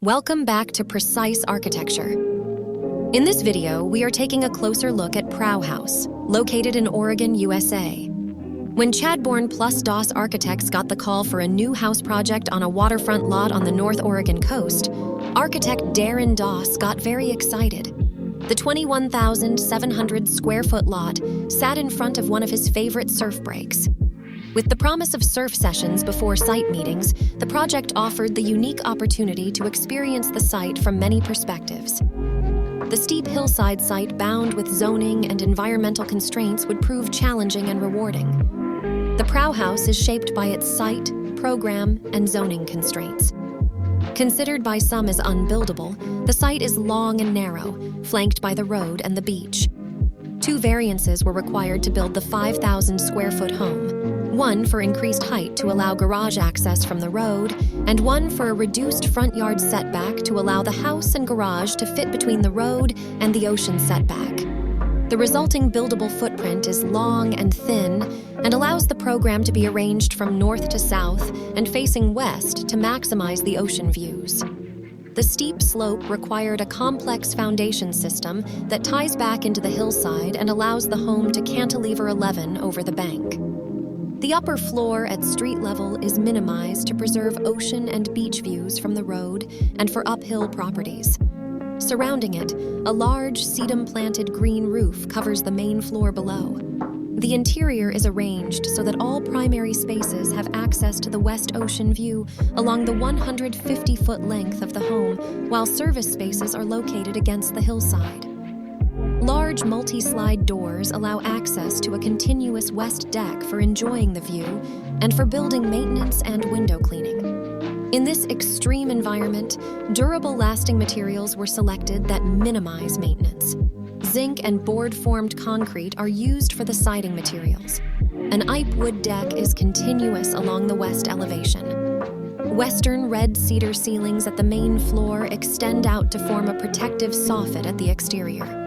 Welcome back to Precise Architecture. In this video, we are taking a closer look at Prow House, located in Oregon, USA. When Chadbourne plus Doss Architects got the call for a new house project on a waterfront lot on the North Oregon coast, architect Darren Doss got very excited. The 21,700 square foot lot sat in front of one of his favorite surf breaks. With the promise of surf sessions before site meetings, the project offered the unique opportunity to experience the site from many perspectives. The steep hillside site bound with zoning and environmental constraints would prove challenging and rewarding. The Prow House is shaped by its site, program, and zoning constraints. Considered by some as unbuildable, the site is long and narrow, flanked by the road and the beach. Two variances were required to build the 5,000 square foot home. One for increased height to allow garage access from the road, and one for a reduced front yard setback to allow the house and garage to fit between the road and the ocean setback. The resulting buildable footprint is long and thin and allows the program to be arranged from north to south and facing west to maximize the ocean views. The steep slope required a complex foundation system that ties back into the hillside and allows the home to cantilever 11 over the bank. The upper floor at street level is minimized to preserve ocean and beach views from the road and for uphill properties. Surrounding it, a large sedum-planted green roof covers the main floor below. The interior is arranged so that all primary spaces have access to the West Ocean view along the 150-foot length of the home, while service spaces are located against the hillside. Large multi-slide doors allow access to a continuous west deck for enjoying the view and for building maintenance and window cleaning. In this extreme environment, durable lasting materials were selected that minimize maintenance. Zinc and board-formed concrete are used for the siding materials. An IPE wood deck is continuous along the west elevation. Western red cedar ceilings at the main floor extend out to form a protective soffit at the exterior.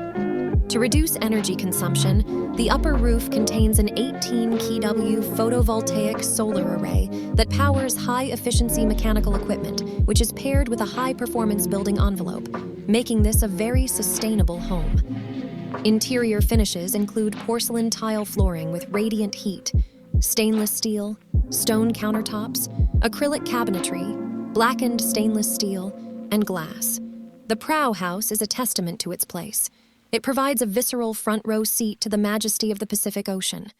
To reduce energy consumption, the upper roof contains an 18 kW photovoltaic solar array that powers high-efficiency mechanical equipment, which is paired with a high-performance building envelope, making this a very sustainable home. Interior finishes include porcelain tile flooring with radiant heat, stainless steel, stone countertops, acrylic cabinetry, blackened stainless steel, and glass. The Prow House is a testament to its place. It provides a visceral front row seat to the majesty of the Pacific Ocean.